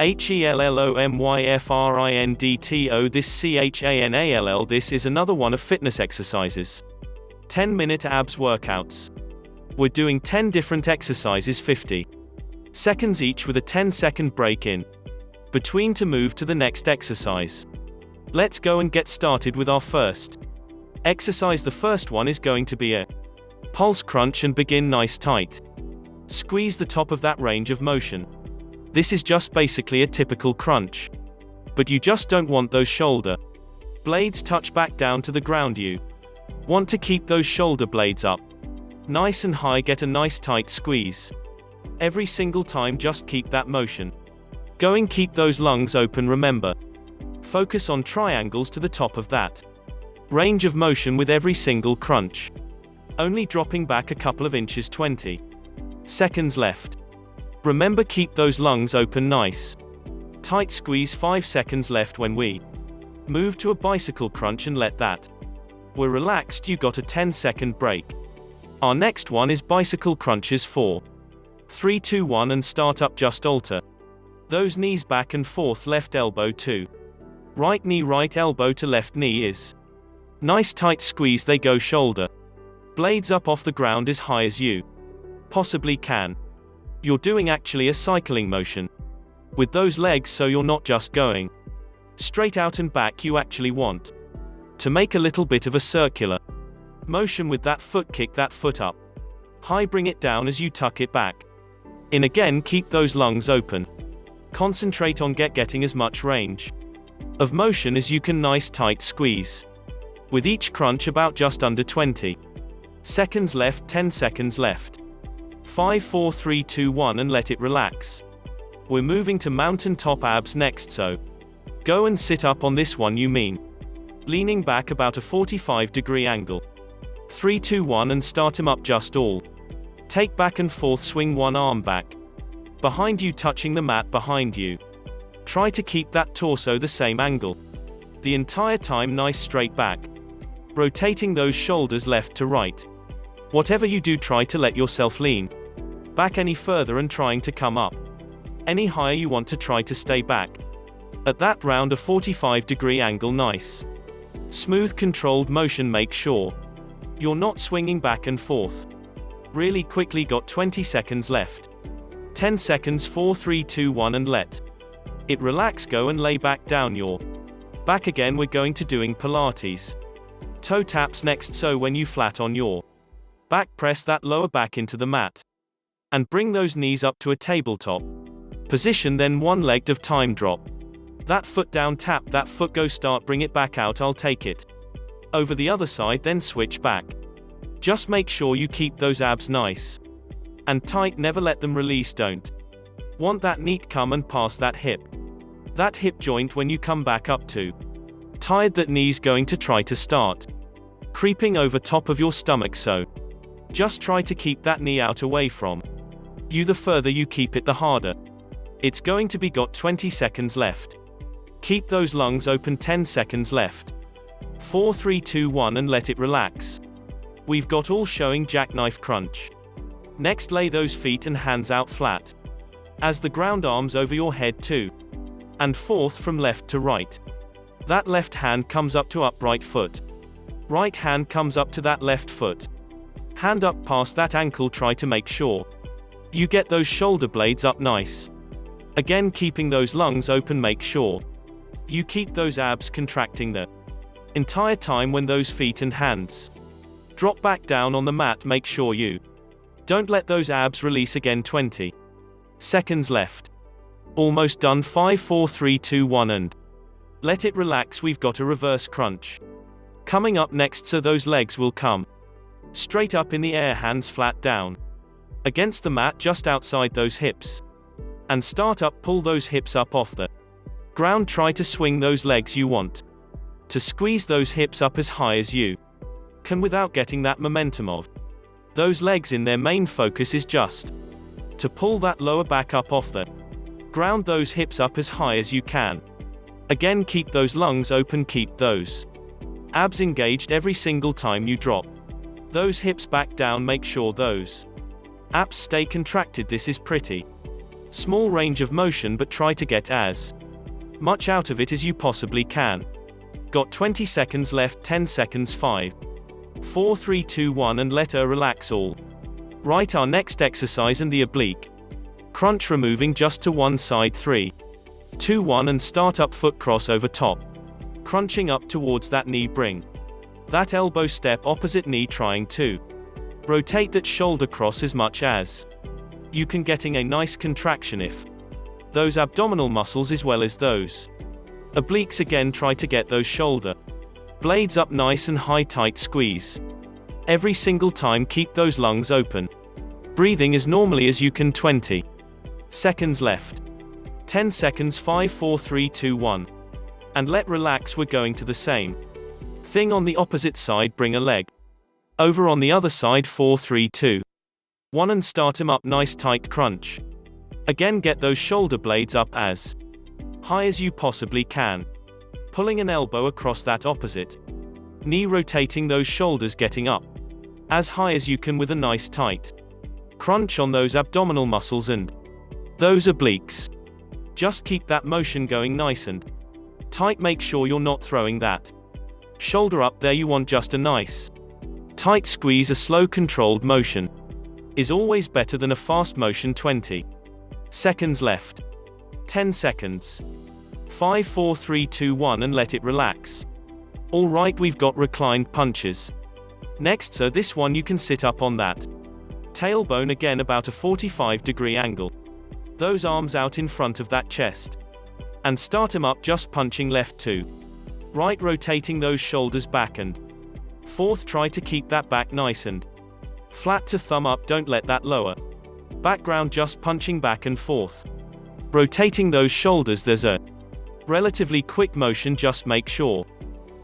HELLOMYFRINDTO. This CHANALL. This is another one of fitness exercises. 10-minute abs workouts. We're doing 10 different exercises, 50 seconds each, with a 10-second break in between to move to the next exercise. Let's go and get started with our first exercise. The first one is going to be a pulse crunch, and begin nice tight. Squeeze the top of that range of motion. This is just basically a typical crunch. But you just don't want those shoulder blades touch back down to the ground. You want to keep those shoulder blades up nice and high. Get a nice tight squeeze. Every single time, just keep that motion going. Keep those lungs open. Remember, focus on triangles to the top of that range of motion with every single crunch. Only dropping back a couple of inches. 20 seconds left. Remember, keep those lungs open, nice tight squeeze. 5 seconds left. When we move to a bicycle crunch and let that we're relaxed, you got a 10-second break. Our next one is bicycle crunches. 4, 3, 2, 1, and start up. Just alter those knees back and forth. Left elbow to right knee, right elbow to left knee. Is nice tight squeeze. They go shoulder blades up off the ground as high as you possibly can. You're doing actually a cycling motion with those legs, so you're not just going straight out and back. You actually want to make a little bit of a circular motion with that foot. Kick that foot up high, bring it down as you tuck it back in again. Keep those lungs open. Concentrate on getting as much range of motion as you can. Nice tight squeeze with each crunch. About just under 20 seconds left. 10 seconds left. 5, 4, 3, 2, 1, and let it relax. We're moving to mountaintop abs next, so go and sit up on this one. You mean leaning back about a 45-degree angle. 3, 2, 1, and start him up. Just all take back and forth. Swing one arm back behind you, touching the mat behind you. Try to keep that torso the same angle the entire time. Nice straight back. Rotating those shoulders left to right. Whatever you do, try to let yourself lean back any further and trying to come up any higher. You want to try to stay back at that round a 45-degree angle. Nice smooth controlled motion. Make sure you're not swinging back and forth really quickly. Got 20 seconds left. 10 seconds. 4, 3, 2, 1, and let it relax. Go and lay back down your back again. We're going to doing Pilates toe taps next, so when you flat on your back, press that lower back into the mat and bring those knees up to a tabletop position. Then one leg of time, drop that foot down, tap that foot, go start, bring it back out. I'll take it over the other side, then switch back. Just make sure you keep those abs nice and tight. Never let them release. Don't want that knee come and pass that hip joint when you come back up to tired. That knee's going to try to start creeping over top of your stomach, so just try to keep that knee out away from you. The further you keep it, the harder it's going to be. Got 20 seconds left. Keep those lungs open. 10 seconds left. 4, 3, 2, 1, and let it relax. We've got all showing jackknife crunch. Next, lay those feet and hands out flat as the ground, arms over your head. 2 and 4 from left to right. That left hand comes up to upright foot. Right hand comes up to that left foot. Hand up past that ankle. Try to make sure you get those shoulder blades up nice. Again, keeping those lungs open. Make sure you keep those abs contracting the entire time when those feet and hands drop back down on the mat. Make sure you don't let those abs release again. 20 seconds left. Almost done. 5, 4, 3, 2, 1, and let it relax. We've got a reverse crunch coming up next, so those legs will come straight up in the air, hands flat down against the mat just outside those hips, and start up. Pull those hips up off the ground. Try to swing those legs. You want to squeeze those hips up as high as you can without getting that momentum of those legs in. Their main focus is just to pull that lower back up off the ground. Those hips up as high as you can. Again, keep those lungs open. Keep those abs engaged every single time you drop those hips back down. Make sure those abs stay contracted. This is pretty Small range of motion, but try to get as much out of it as you possibly can. Got 20 seconds left, 10 seconds, 5, 4, 3, 2, 1, and let her relax all. Right, our next exercise and the oblique crunch, removing just to one side, 3, 2, 1, and start up, foot cross over top. Crunching up towards that knee, bring that elbow step opposite knee, trying to rotate that shoulder cross as much as you can, getting a nice contraction if those abdominal muscles as well as those obliques. Again, try to get those shoulder blades up nice and high, tight squeeze. Every single time keep those lungs open. Breathing as normally as you can. 20 seconds left. 10 seconds, 5, 4, 3, 2, 1. And let relax. We're going to the same thing on the opposite side. Bring a leg over on the other side, 4, 3, 2, 1, and start him up, nice tight crunch. Again, get those shoulder blades up as high as you possibly can. Pulling an elbow across that opposite knee, rotating those shoulders, getting up as high as you can with a nice tight crunch on those abdominal muscles and those obliques. Just keep that motion going nice and tight. Make sure you're not throwing that shoulder up there. You want just a nice tight squeeze. A slow controlled motion is always better than a fast motion. 20 seconds left. 10 seconds. 5, 4, 3, 2, 1, and let it relax. Alright, we've got reclined punches. Next, so this one you can sit up on that tailbone, again about a 45-degree angle. Those arms out in front of that chest. And start him up, just punching left to right, rotating those shoulders back and forth. Try to keep that back nice and flat to thumb up, don't let that lower background, just punching back and forth. Rotating those shoulders, there's a relatively quick motion, just make sure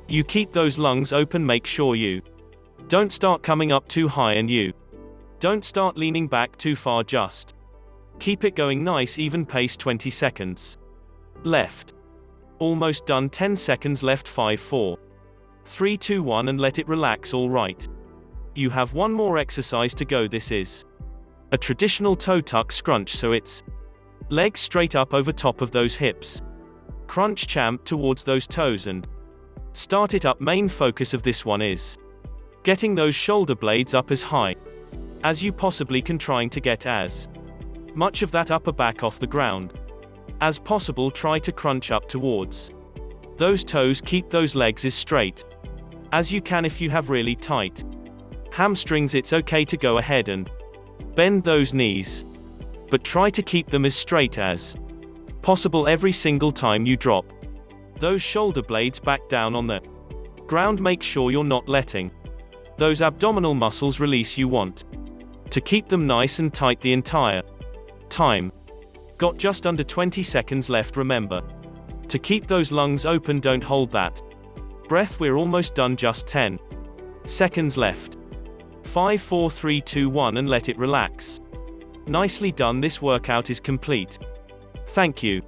you keep those lungs open. Make sure you don't start coming up too high and you don't start leaning back too far, just keep it going nice, even pace. 20 seconds left. Almost done. 10 seconds left. 5, 4, 3, 2, 1, and let it relax. Alright. You have one more exercise to go. This is a traditional toe tuck scrunch, so it's legs straight up over top of those hips. Crunch champ towards those toes and start it up. Main focus of this one is getting those shoulder blades up as high as you possibly can, trying to get as much of that upper back off the ground as possible. Try to crunch up towards those toes. Keep those legs as straight as you can. If you have really tight hamstrings, it's okay to go ahead and bend those knees, but try to keep them as straight as possible every single time you drop those shoulder blades back down on the ground. Make sure you're not letting those abdominal muscles release. You want to keep them nice and tight the entire time. Got just under 20 seconds left. Remember to keep those lungs open, don't hold that breath. We're almost done. Just 10 seconds left. 5, 4, 3, 2, 1, and let it relax. Nicely done. This workout is complete. Thank you.